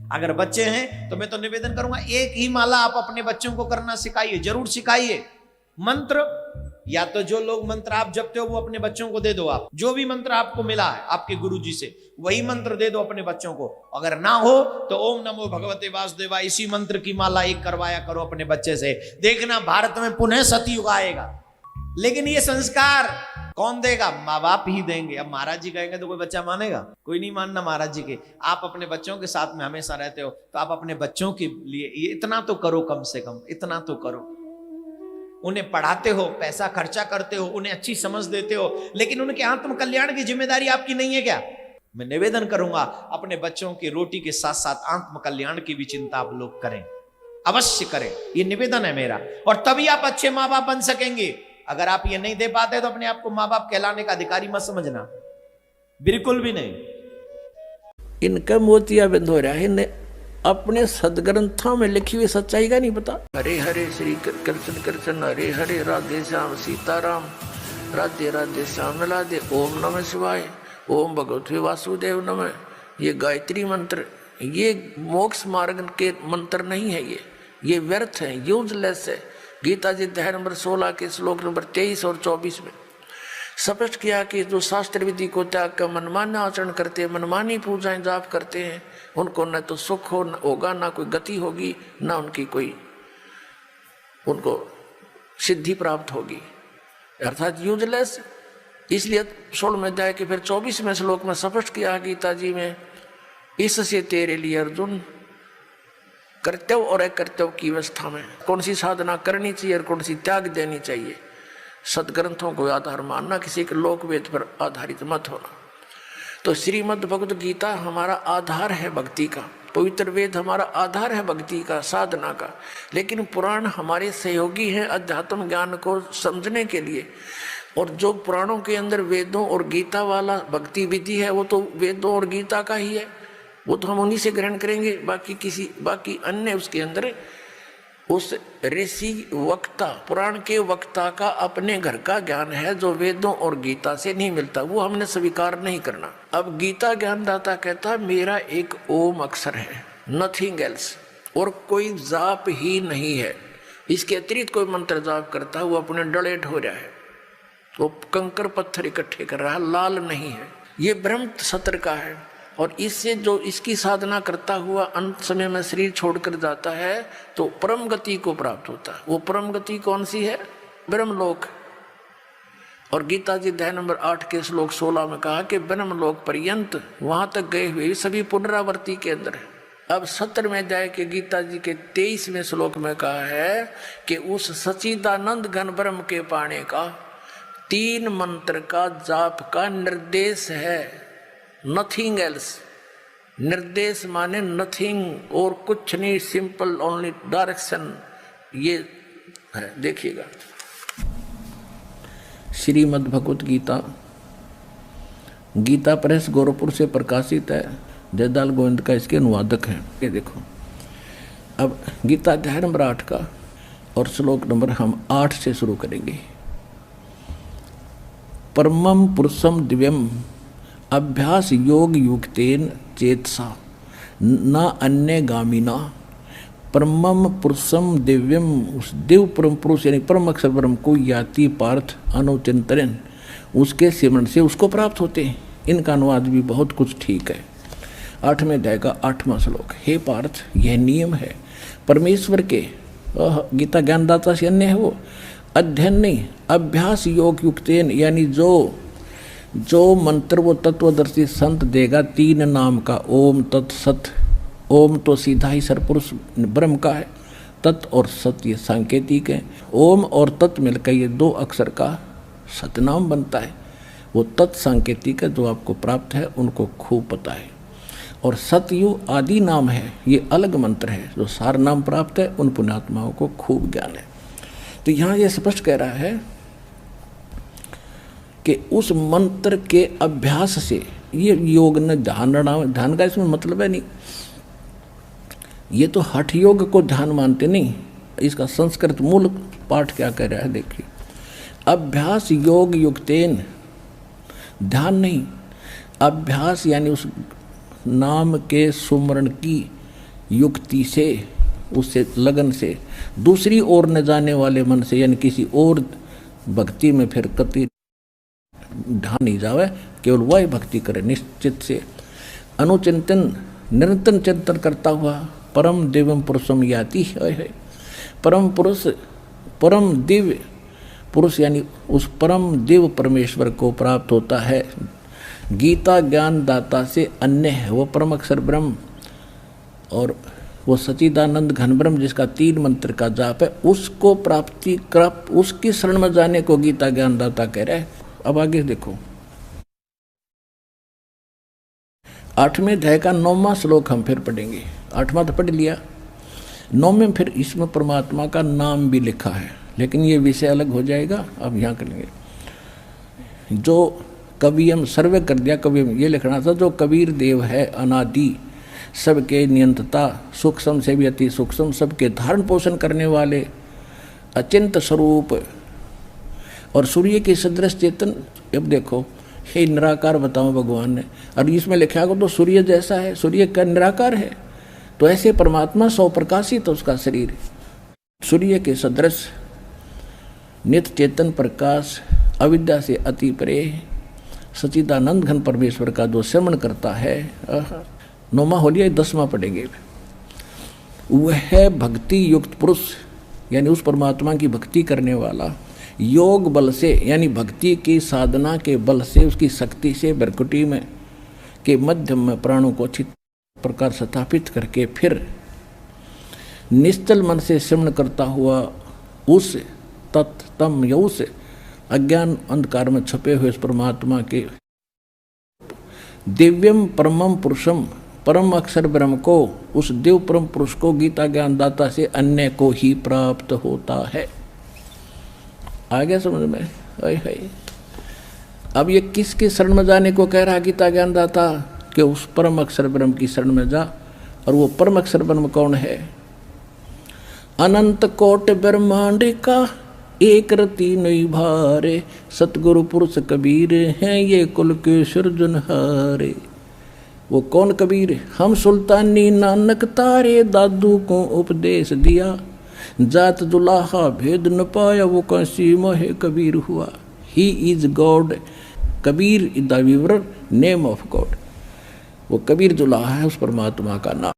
अगर बच्चे हैं तो मैं तो निवेदन करूंगा एक ही माला आप अपने बच्चों को करना सिखाइए, जरूर सिखाइए। मंत्र या तो जो लोग मंत्र आप जपते हो वो अपने बच्चों को दे दो। आप जो भी मंत्र आपको मिला है आपके गुरु जी से वही मंत्र दे दो अपने बच्चों को। अगर ना हो तो ओम नमो भगवते वासुदेवाय इसी मंत्र की माला एक करवाया करो अपने बच्चे से। देखना भारत में पुनः सतयुग आएगा। लेकिन ये संस्कार कौन देगा? माँ बाप ही देंगे। अब महाराज जी कहेंगे तो कोई बच्चा मानेगा? कोई नहीं मानना महाराज जी के। आप अपने बच्चों के साथ में हमेशा रहते हो तो आप अपने बच्चों के लिए ये इतना तो करो, कम से कम इतना तो करो। उन्हें पढ़ाते हो, पैसा खर्चा करते हो, उन्हें अच्छी समझ देते हो, लेकिन उनके आत्म कल्याण की जिम्मेदारी आपकी नहीं है क्या? मैं निवेदन करूंगा अपने बच्चों की रोटी के साथ साथ आत्म कल्याण की भी चिंता आप लोग करें, अवश्य करें। ये निवेदन है मेरा। और तभी आप अच्छे माँ बाप बन सकेंगे। अगर आप ये नहीं दे पाते तो अपने आप को माँ बाप कहलाने का अधिकारी मत समझना, बिल्कुल भी नहीं। इनका मोतिया बंद हो रहा है, इन्हें अपने सदग्रंथों में लिखी हुई सच्चाई का नहीं पता। हरे हरे श्री कृष्ण कृष्ण हरे हरे राधे श्याम सीताराम राधे राधे श्याम राधे। ओम नमः शिवाय, ओम भगवते वासुदेव नमः। ये गायत्री मंत्र, ये मोक्ष मार्ग के मंत्र नहीं है, ये व्यर्थ है, यूजलेस है। गीता जी अध्याय नंबर 16 के श्लोक नंबर 23 और 24 में स्पष्ट किया कि जो शास्त्र विधि को त्याग कर मनमाना आचरण करते हैं, मनमानी पूजाएं जाप करते हैं, उनको न तो सुख होगा, ना कोई गति होगी, ना उनकी कोई उनको सिद्धि प्राप्त होगी, अर्थात यूजलेस। इसलिए 16वें अध्याय के फिर 24वें श्लोक में स्पष्ट किया गीता जी में, इससे तेरे लिए अर्जुन कर्तव्य और अकर्तव्य की अवस्था में कौन सी साधना करनी चाहिए और कौन सी त्याग देनी चाहिए। सदग्रंथों को आधार मानना, किसी के लोक वेद पर आधारित मत होना। तो श्रीमद् भगवद गीता हमारा आधार है भक्ति का, पवित्र वेद हमारा आधार है भक्ति का, साधना का। लेकिन पुराण हमारे सहयोगी हैं अध्यात्म ज्ञान को समझने के लिए। और जो पुराणों के अंदर वेदों और गीता वाला भक्ति विधि है वो तो वेदों और गीता का ही है, वो तो हम उन्हीं से ग्रहण करेंगे। बाकी अन्य उसके अंदर उस ऋषि वक्ता, पुराण के वक्ता का अपने घर का ज्ञान है जो वेदों और गीता से नहीं मिलता, वो हमने स्वीकार नहीं करना। अब गीता ज्ञानदाता कहता मेरा एक ओम अक्षर है, नथिंग एल्स, और कोई जाप ही नहीं है। इसके अतिरिक्त कोई मंत्र जाप करता है वो अपने डलेट हो रहा है, वो कंकर पत्थर इकट्ठे कर रहा है, लाल नहीं है। ये ब्रह्म सत्र का है। और इससे जो इसकी साधना करता हुआ अंत समय में शरीर छोड़कर जाता है तो परम गति को प्राप्त होता है। वो परम गति कौन सी है? ब्रह्मलोक। और गीता जी अध्याय नंबर 8 के श्लोक 16 में कहा कि ब्रह्मलोक पर्यंत वहां तक गए हुए सभी पुनरावृत्ति के अंदर है। अब 17वें अध्याय के गीता जी के 23वें श्लोक में कहा है कि उस सच्चिदानंद घन ब्रह्म के पाने का 3 मंत्र का जाप का निर्देश है, नथिंग एल्स। निर्देश माने नथिंग और कुछ नहीं, सिंपल ओनली डायरेक्शन। ये है, देखिएगा श्रीमद् भगवत गीता, गीता प्रेस गोरखपुर से प्रकाशित है। जयदाल गोविंद का इसके अनुवादक है। ये देखो, अब गीता अध्याय नंबर 8 का और श्लोक नंबर हम 8 से शुरू करेंगे। परमं पुरुषम दिव्यम अभ्यास योग युक्तेन चेतसा न अन्य गामिना। परमम पुरुषम दिव्यम, उस दिव्य परम पुरुष यानी परम अक्षर ब्रह्म को याति पार्थ अनुचिंतन, उसके सिमरण से उसको प्राप्त होते हैं। इनका अनुवाद भी बहुत कुछ ठीक है। 8वें अध्याय का 8वां श्लोक, हे पार्थ यह नियम है परमेश्वर के, गीता ज्ञानदाता से अन्य है वो, अध्ययन नहीं, अभ्यास योग युक्तेन, यानी जो मंत्र वो तत्वदर्शी संत देगा 3 नाम का, ओम तत् सत। ओम तो सीधा ही सरपुरुष ब्रह्म का है, तत् और सत ये सांकेतिक है। ओम और तत् मिलकर ये 2 अक्षर का सतनाम बनता है। वो तत् सांकेतिक है, जो आपको प्राप्त है उनको खूब पता है। और सतयु आदि नाम है, ये अलग मंत्र है, जो सार नाम प्राप्त है उन पुण्यात्माओं को खूब ज्ञान है। तो यहाँ ये स्पष्ट कह रहा है कि उस मंत्र के अभ्यास से, ये योग न ध्यान का इसमें मतलब है नहीं, ये तो हठ योग को ध्यान मानते नहीं। इसका संस्कृत मूल पाठ क्या कह रहा है देखिए, अभ्यास योग युक्तेन, ध्यान नहीं, अभ्यास यानी उस नाम के सुमरण की युक्ति से, उससे लगन से, दूसरी ओर न जाने वाले मन से, यानी किसी और भक्ति में फिर कति ढा नहीं जावे, केवल वही भक्ति करे निश्चित से। अनुचिंतन निरंतर चिंतन करता हुआ परम दिव्यम पुरुषम याति है। परम पुरुष, परम दिव्य पुरुष यानी उस परम दिव्य परमेश्वर को प्राप्त होता है। गीता ज्ञान दाता से अन्य है वो परम अक्षर ब्रह्म, और वो सच्चिदानंद घन ब्रह्म जिसका 3 मंत्र का जाप है, उसको प्राप्ति कर, उसकी शरण में जाने को गीता ज्ञान दाता कह रहा है। अब आगे देखो 8वें अध्याय का 9वां श्लोक हम फिर पढ़ेंगे। 8वां तो पढ़ लिया, 9वें फिर इसमें परमात्मा का नाम भी लिखा है, लेकिन ये विषय अलग हो जाएगा, अब यहाँ करेंगे। जो कवियम सर्वे कर दिया, कवियम ये लिखना था, जो कबीर देव है अनादि, सबके नियंत्रता, सूक्ष्म से भी अति सूक्ष्म, सबके धारण पोषण करने वाले, अचिंत स्वरूप और सूर्य की सदृश चेतन। अब देखो हे निराकार बताओ भगवान ने, और इसमें लिखा को तो सूर्य जैसा है, सूर्य का निराकार है, तो ऐसे परमात्मा सौ प्रकाशित उसका शरीर सूर्य के सदृश नित्य चेतन प्रकाश, अविद्या से अति परे, सच्चिदानंद घन परमेश्वर का जो श्रवण करता है। 9वां हो लिया, 10वां पढ़ेंगे। वह भक्ति युक्त पुरुष यानी उस परमात्मा की भक्ति करने वाला, योग बल से यानी भक्ति की साधना के बल से, उसकी शक्ति से भ्रकुटी में के मध्यम में प्राणों को अच्छी प्रकार स्थापित करके फिर निश्चल मन से श्रवण करता हुआ उस तत्तम या उस अज्ञान अंधकार में छपे हुए उस परमात्मा के दिव्यम परमम पुरुषम, परम अक्षर ब्रह्म को, उस देव परम पुरुष को गीता ज्ञान दाता से अन्य को ही प्राप्त होता है। आ गया समझ में? अब ये किसके शरण में जाने को कह रहा गीता ज्ञान दाता? कि उस परम अक्षर ब्रह्म की शरण में जा। और वो परम अक्षर ब्रह्म कौन है? अनंत कोट ब्रह्मांड का एक रति नहीं भारे, सतगुरु पुरुष कबीर हैं ये कुल के सृजनहारे। वो कौन कबीर? हम सुल्तानी नानक तारे, दादू को उपदेश दिया, जात दुलाहा भेद न पाया, वो कैसी मोहे कबीर हुआ। He is God, Kabir is the weaver name of God. वो कबीर दुलाहा है उस परमात्मा का नाम।